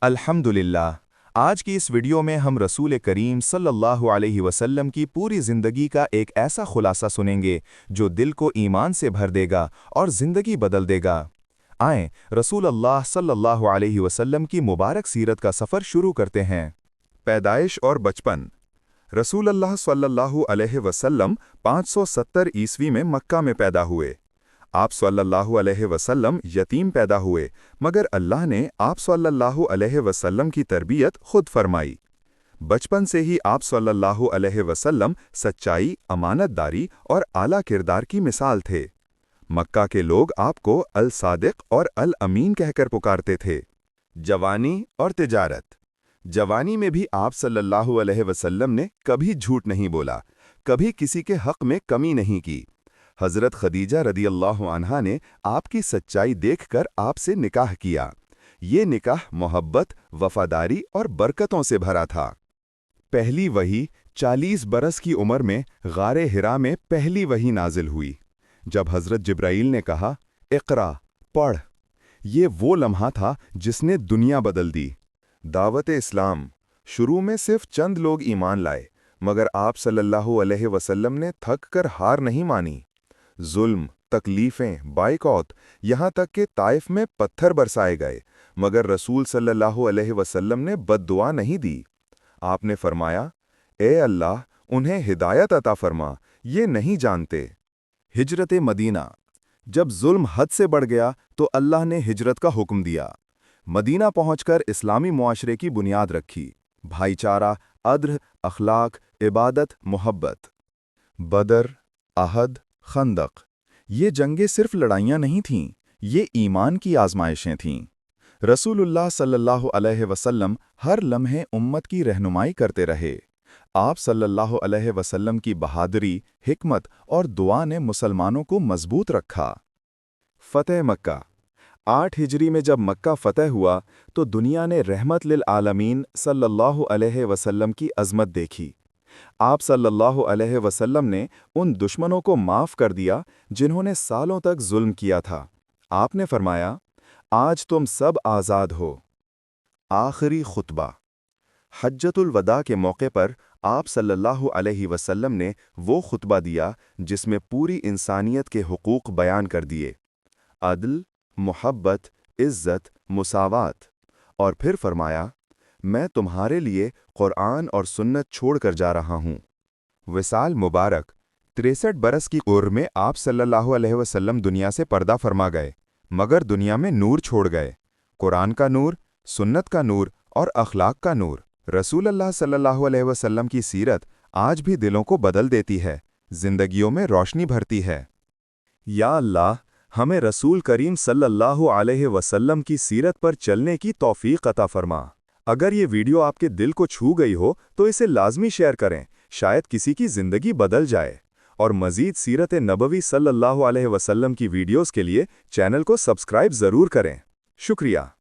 अल्हम्दुलिल्लाह। आज की इस वीडियो में हम रसूल करीम सल्लल्लाहु अलैहि वसल्लम की पूरी ज़िंदगी का एक ऐसा खुलासा सुनेंगे जो दिल को ईमान से भर देगा और ज़िंदगी बदल देगा। आएं, रसूल अल्लाह सल्लल्लाहु अलैहि वसल्लम की मुबारक सीरत का सफ़र शुरू करते हैं। पैदाइश और बचपन। रसूल अल्लाह सल्लल्लाहु अलैहि वसल्लम 570 ईस्वी में मक्का में पैदा हुए। आप सल्लल्लाहु अलैहि वसल्लम यतीम पैदा हुए, मगर अल्लाह ने आप सल्लल्लाहु अलैहि वसल्लम की तरबियत खुद फरमाई। बचपन से ही आप सल्लल्लाहु अलैहि वसल्लम सच्चाई, अमानतदारी और आला किरदार की मिसाल थे। मक्का के लोग आपको अल सादिक और अल अमीन कहकर पुकारते थे। जवानी और तिजारत। जवानी में भी आप सल्लल्लाहु अलैहि वसल्लम ने कभी झूठ नहीं बोला, कभी किसी के हक में कमी नहीं की। हज़रत खदीजा रदियल्लाहु अन्हा ने आपकी सच्चाई देखकर आपसे निकाह किया। ये निकाह मोहब्बत, वफादारी और बरकतों से भरा था। पहली वही 40 बरस की उम्र में गारे हिरा में पहली वही नाजिल हुई, जब हज़रत जिब्राईल ने कहा, इक़रा, पढ़। ये वो लम्हा था जिसने दुनिया बदल दी। दावत इस्लाम। शुरू में सिर्फ चंद लोग ईमान लाए, मगर आप सल्लल्लाहु अलैहि वसल्लम ने थक कर हार नहीं मानी। जुल्म, तकलीफ़ें, बाइकॉट, यहाँ तक कि ताइफ में पत्थर बरसाए गए, मगर रसूल सल्लल्लाहु अलैहि वसल्लम ने बद्दुआ नहीं दी। आपने फरमाया, ए अल्लाह, उन्हें हिदायत अता फरमा, ये नहीं जानते। हिजरत मदीना। जब जुल्म हद से बढ़ गया तो अल्लाह ने हिजरत का हुक्म दिया। मदीना पहुंचकर इस्लामी मुआशरे की बुनियाद रखी। भाईचारा, अद्र, अखलाक, इबादत, मोहब्बत। बदर, अहद, खंदक। ये जंगें सिर्फ लड़ाइयाँ नहीं थीं, ये ईमान की आजमाइशें थीं। रसूलुल्लाह सल्लल्लाहु अलैहि वसल्लम हर लम्हे उम्मत की रहनुमाई करते रहे। आप सल्लल्लाहु अलैहि वसल्लम की बहादुरी, हिकमत और दुआ ने मुसलमानों को मजबूत रखा। फ़तेह मक्का। 8 हिजरी में जब मक्का फ़तेह हुआ तो दुनिया ने रहमत लिल आलमीन सल्लल्लाहु अलैहि वसल्लम की अज़मत देखी। आप सल्लल्लाहु अलैहि वसल्लम ने उन दुश्मनों को माफ़ कर दिया जिन्होंने सालों तक जुल्म किया था। आपने फरमाया, आज तुम सब आज़ाद हो। आखिरी खुतबा। हज्जतुल वदा के मौके पर आप सल्लल्लाहु अलैहि वसल्लम ने वो खुतबा दिया जिसमें पूरी इंसानियत के हुकूक बयान कर दिए। अदल, मोहब्बत, इज़्ज़त, मुसावात। और फिर फरमाया, मैं तुम्हारे लिए कुरान और सुन्नत छोड़कर जा रहा हूँ। विसाल मुबारक। 63 बरस की उम्र में आप सल्लल्लाहु अलैहि वसल्लम दुनिया से पर्दा फरमा गए, मगर दुनिया में नूर छोड़ गए। कुरान का नूर, सुन्नत का नूर और अखलाक का नूर। रसूल अल्लाह सल्लल्लाहु अलैहि वसल्लम की सीरत आज भी दिलों को बदल देती है, जिंदगियों में रोशनी भरती है। या अल्लाह, हमें रसूल करीम सल्लल्लाहु अलैहि वसल्लम की सीरत पर चलने की तौफीक अता फरमा। अगर ये वीडियो आपके दिल को छू गई हो तो इसे लाजमी शेयर करें, शायद किसी की ज़िंदगी बदल जाए। और मज़ीद सीरत नबवी सल्लल्लाहु अलैहि वसल्लम की वीडियोस के लिए चैनल को सब्सक्राइब ज़रूर करें। शुक्रिया।